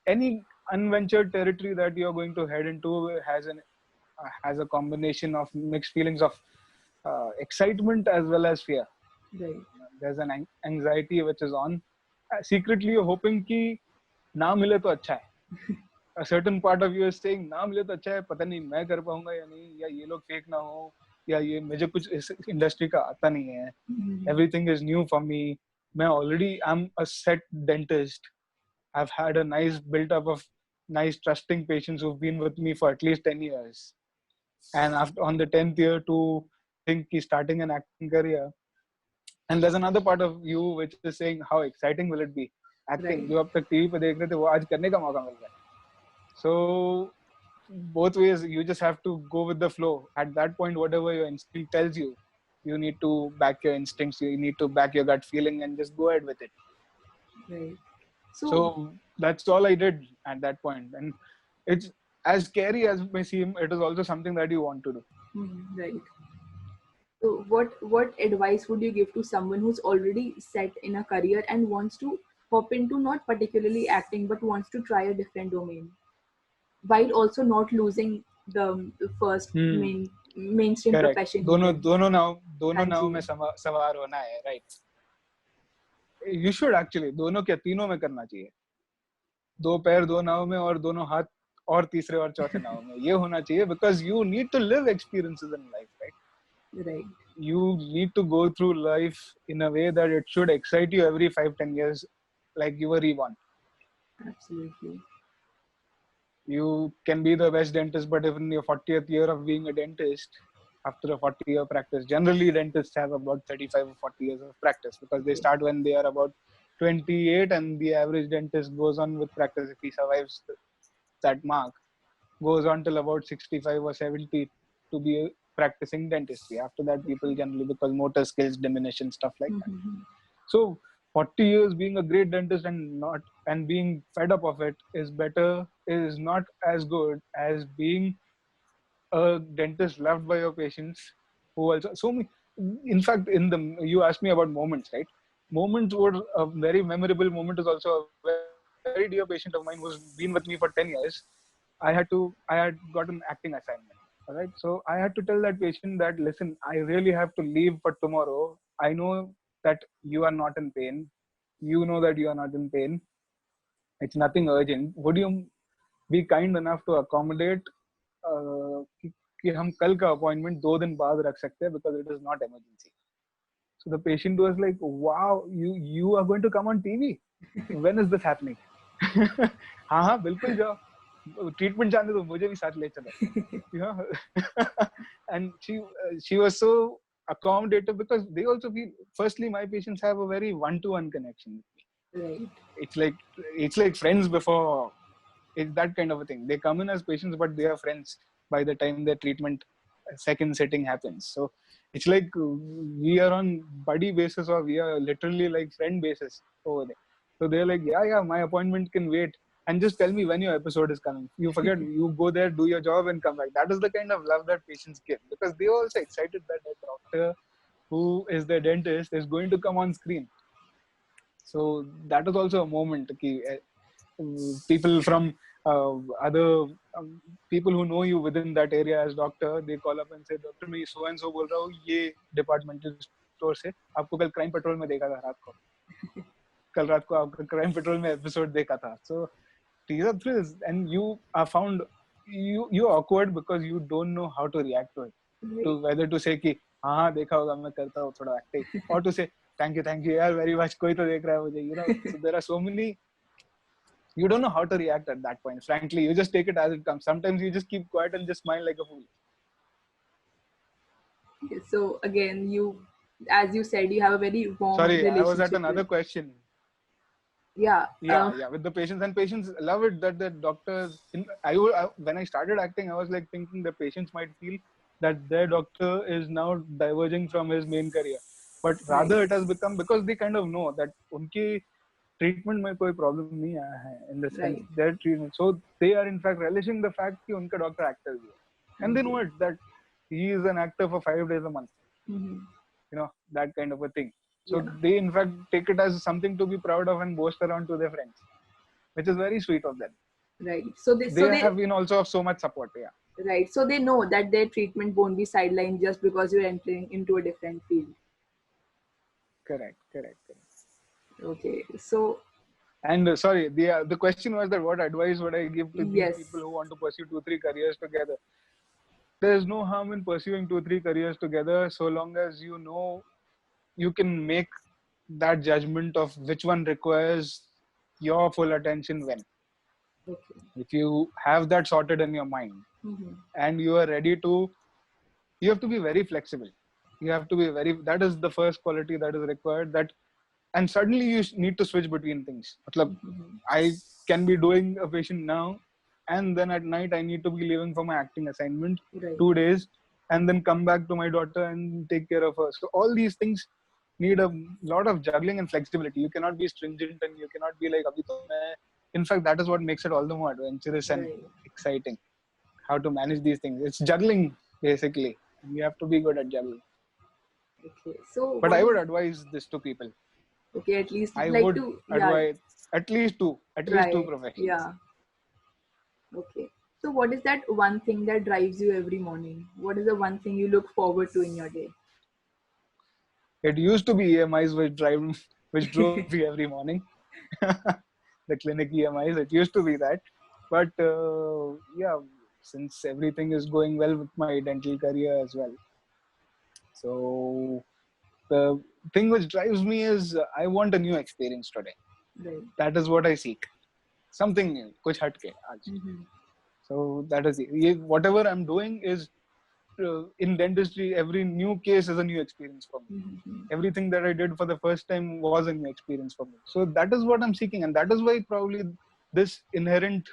any unventured territory that you're going to head into has a combination of mixed feelings of excitement as well as fear. Right. There's an anxiety which is on. Secretly, you're hoping कि ना मिले तो अच्छा है. A certain part of you is saying ना मिले तो अच्छा है, पता नहीं मैं कर पाऊंगा या नहीं, या ये लोग फेक ना हो, या ये मुझे कुछ इस इंडस्ट्री का आता नहीं है, everything is new for me. मैं already am a set dentist. I've had a nice built up of nice trusting patients who've been with me for at least 10 years. And after on the 10th year to think he's starting an acting career. And there's another part of you which is saying how exciting will it be. Acting, Right. जो अब तक TV पे देख रहे थे वो आज करने का मौका मिल रहा है. So both ways, you just have to go with the flow. At that point, whatever your instinct tells you, you need to back your instincts, you need to back your gut feeling and just go ahead with it. Right. So, So that's all I did at that point. And it's as scary as it may seem, it is also something that you want to do. right. So, what advice would you give to someone who's already set in a career and wants to hop into not particularly acting but wants to try a different domain while also not losing the first Hmm. mainstream Correct. profession he दोनों did? दोनों हाँ नाव जी. में सवार होना है, right? You should actually, दोनों क्या तीनों में करना चाहिए. दो पैर दो नाव में और दोनों हाथ और तीसरे और चौथे नाव में, ये होना चाहिए, because you need to live experiences in life, right? Right. You need to go through life in a way that it should excite you every 5-10 years, like you were reborn. Absolutely. You can be the best dentist, but if in your 40th year of being a dentist, after a 40-year practice, generally dentists have about 35 or 40 years of practice, because they Yes. start when they are about 28, and the average dentist goes on with practice, if he survives that mark, goes on till about 65 or 70 to be practicing dentistry. After that, people generally, because motor skills diminish and stuff like that. So 40 years being a great dentist and being fed up of it is not as good as being a dentist loved by your patients who also so many. In fact, you asked me about moments, right? Moments were a very memorable moment is also a very dear patient of mine who's been with me for 10 years. I had got an acting assignment. All right. So I had to tell that patient that, listen, I really have to leave for tomorrow. I know that you are not in pain. You know that you are not in pain. It's nothing urgent. Would you be kind enough to accommodate कि हम कल का appointment 2 दिन बाद रख सकते हैं, because it is not emergency. So the patient was like, wow, you are going to come on TV. When is this happening? हाँ हाँ बिल्कुल जाओ, ट्रीटमेंट जाने दो, मुझे भी साथ ले चलो. You know? And she was so accommodative, because they also feel, firstly, my patients have a very one-to-one connection with me. Right. It's like friends before. It's that kind of a thing. They come in as patients, but they are friends by the time their treatment second sitting happens. So it's like we are on buddy basis, or we are literally like friend basis over there. So they're like, yeah, my appointment can wait, and just tell me when your episode is coming. You forget, you go there, do your job, and come back. That is the kind of love that patients give, because they are also excited that a doctor who is their dentist is going to come on screen. So that is also a moment. People from other people who know you within that area as doctor, they call up and say, doctor मैं so and so बोल रहा हूँ, ये departmental store से, आपको कल crime patrol में देखा था रात को, कल रात को आपका crime patrol में episode देखा था. So these are thrills, and you are found, you are awkward because you don't know how to react to it, to whether to say कि हाँ हाँ देखा होगा, मैं करता हूँ थोड़ा acting, or to say thank you यार very much, कोई तो देख रहा है मुझे, you know. So there are so many, you don't know how to react at that point. Frankly, you just take it as it comes. Sometimes you just keep quiet and just smile like a fool. So again, as you said, you have a very warm Sorry, I was at relationship with. another question. Yeah. Yeah, with the patients, and patients love it that the doctors. When I started acting, I was like thinking the patients might feel that their doctor is now diverging from his main career, but Right. rather it has become, because they kind of know that उनकी treatment में कोई problem नहीं आया है, in the sense Right. their treatment. So they are in fact relishing the fact कि उनका doctor actor भी है, and they know it that he is an actor for 5 days a month. You know, that kind of a thing. So Yeah. they in fact take it as something to be proud of and boast around to their friends, which is very sweet of them. Right. So They have been also of so much support. Yeah. right. So they know that their treatment won't be sidelined just because you're entering into a different field. Correct. Okay. So And sorry, the question was that what advice would I give to these yes. people who want to pursue 2-3 careers together? there's no harm in pursuing 2-3 careers together, so long as you know you can make that judgment of which one requires your full attention when. Okay. If you have that sorted in your mind Mm-hmm. and you are ready to, you have to be very flexible. You have to be very, that is the first quality that is required. That, and suddenly you need to switch between things. Matlab, Mm-hmm. I can be doing a patient now, and then at night I need to be leaving for my acting assignment Right. 2 days, and then come back to my daughter and take care of her. So all these things need a lot of juggling and flexibility. You cannot be stringent, and you cannot be like, Abhi to main. In fact, that is what makes it all the more adventurous and Right. exciting. How to manage these things. It's juggling, basically. You have to be good at juggling. Okay. So But what I is would advise this to people. okay? At least I like would to yeah advise at least two try professions. yeah. Okay. So what is that one thing that drives you every morning? What is the one thing you look forward to in your day? It used to be EMIs which drove me every morning. The clinic EMIs. It used to be that, but yeah, since everything is going well with my dental career as well, so the thing which drives me is I want a new experience today. Right. That is what I seek. Something new, kuch hatke aaj. Mm-hmm. So that is it. Whatever I'm doing is in dentistry. Every new case is a new experience for me. Mm-hmm. Everything that I did for the first time was a new experience for me. So that is what I'm seeking, and that is why probably this inherent,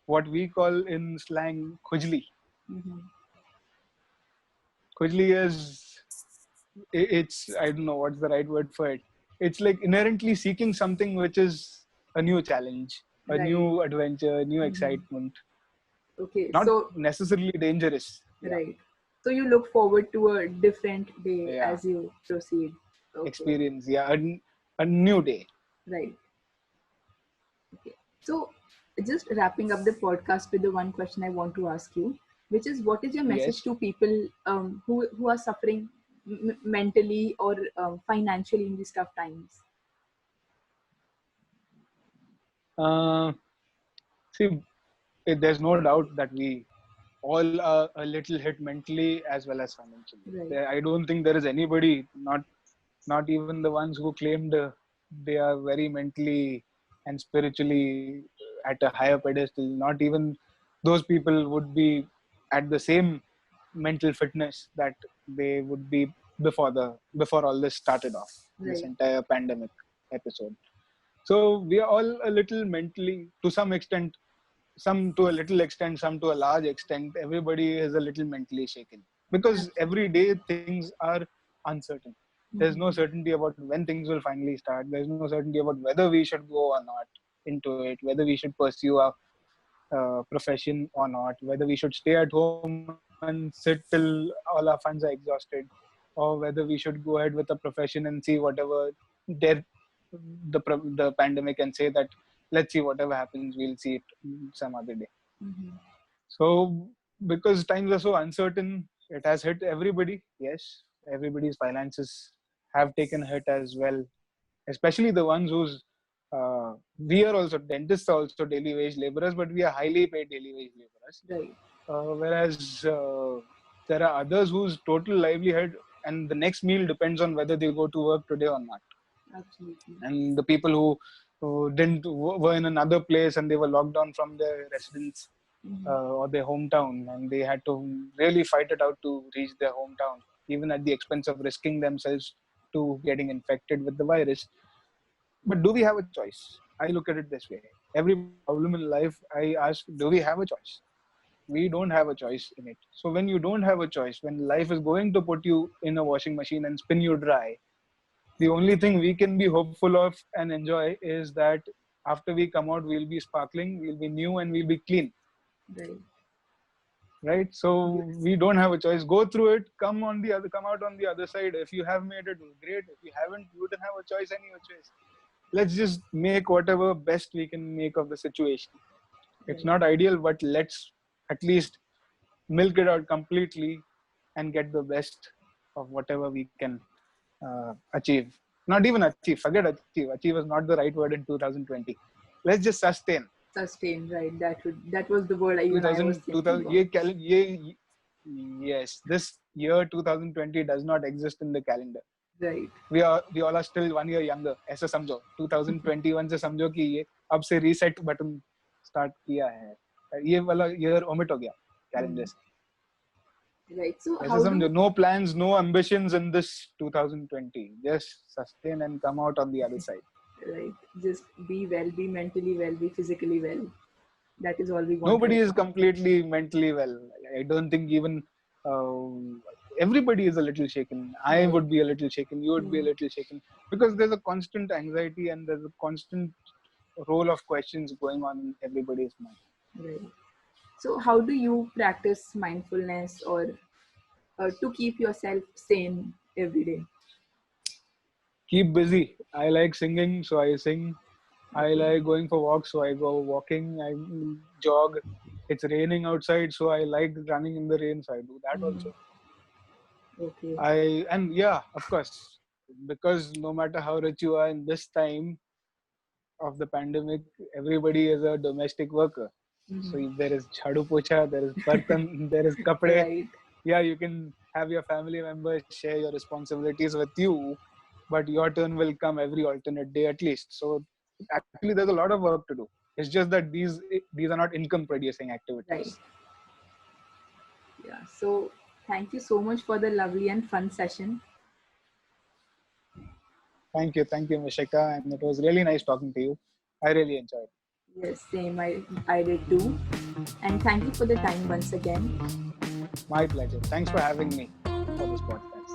what we call in slang, khujli. Mm-hmm. Khujli is, it's, I don't know what's the right word for it. It's like inherently seeking something which is a new challenge, a Right. new adventure, a new Mm-hmm. excitement, Okay. not So necessarily dangerous. Yeah, right. So you look forward to a different day yeah, as you proceed. Okay. experience. Yeah, a new day. Right. Okay. So just wrapping up the podcast with the one question I want to ask you, which is what is your message Yes. to people who are suffering mentally or financially in these tough times? Uh, See, there's no doubt that we all are a little hit mentally as well as financially. Right. I don't think there is anybody, not even the ones who claimed they are very mentally and spiritually at a higher pedestal. Not even those people would be at the same mental fitness that they would be before all this started off. This Right. entire pandemic episode. So we are all a little mentally, to some extent, some to a little extent, some to a large extent, everybody is a little mentally shaken because every Absolutely. day things are uncertain. There's no Mm-hmm. certainty about when things will finally start. There's no certainty about whether we should go or not into it, whether we should pursue our profession or not, whether we should stay at home and sit till all our funds are exhausted, or whether we should go ahead with a profession and see whatever there the pandemic and say that let's see whatever happens, we'll see it some other day. Mm-hmm. So because times are so uncertain, it has hit everybody. Yes, everybody's finances have taken a hit as well, especially the ones whose we are also dentists are also daily wage laborers, but we are highly paid daily wage laborers. Right. Whereas there are others whose total livelihood and the next meal depends on whether they go to work today or not. Absolutely. And the people who didn't were in another place and they were locked down from their residence Mm-hmm. or their hometown, and they had to really fight it out to reach their hometown, even at the expense of risking themselves to getting infected with the virus. But do we have a choice? I look at it this way. Every problem in life, I ask, do we have a choice? We don't have a choice in it. So when you don't have a choice, when life is going to put you in a washing machine and spin you dry, the only thing we can be hopeful of and enjoy is that after we come out, we'll be sparkling, we'll be new, and we'll be clean. Right. Right? So Yes. we don't have a choice. Go through it, come out on the other side. If you have made it, great. If you haven't, you don't have a choice anyway. Let's just make whatever best we can make of the situation. It's Right. not ideal, but let's at least milk it out completely and get the best of whatever we can achieve. Not even achieve, forget achieve. Achieve is not the right word in 2020. Let's just sustain. Sustain. Right. That was the word even I was 2000, thinking 2000 about. Yes, this year 2020 does not exist in the calendar. Right. We all are still 1 year younger. ऐसा समझो 2021 से समझो कि ये अब से reset button start किया है, ये वाला ईयर ओमिट हो गया कैलेंडर से. Right. So ऐसे how समझो, do no plans, no ambitions in this 2020. Just sustain and come out on the other side. right, just be well, be mentally well, be physically well. That is all we want Nobody right is completely mentally well. I don't think even everybody is a little shaken. I now. would be a little shaken. You would be a Hmm. little shaken because there's a constant anxiety and there's a constant roll of questions going on in everybody's mind. Right. So how do you practice mindfulness or to keep yourself sane every day? Keep busy. I like singing, so I sing. I Okay. like going for walks, so I go walking. I jog. It's raining outside, so I like running in the rain, so I do that Mhm. also. Okay. And yeah, of course, because no matter how rich you are in this time of the pandemic, everybody is a domestic worker. So Mhm. if there is chhadu pocha, there is bartan, there is kapde. Right. Yeah, you can have your family members share your responsibilities with you, but your turn will come every alternate day at least. So actually, there's a lot of work to do. It's just that these are not income producing Right. activities. Yeah. So thank you so much for the lovely and fun session. Thank you, Mishika, and it was really nice talking to you. I really enjoyed it. Yes, same. I did too. And thank you for the time once again. My pleasure. Thanks for having me for this podcast.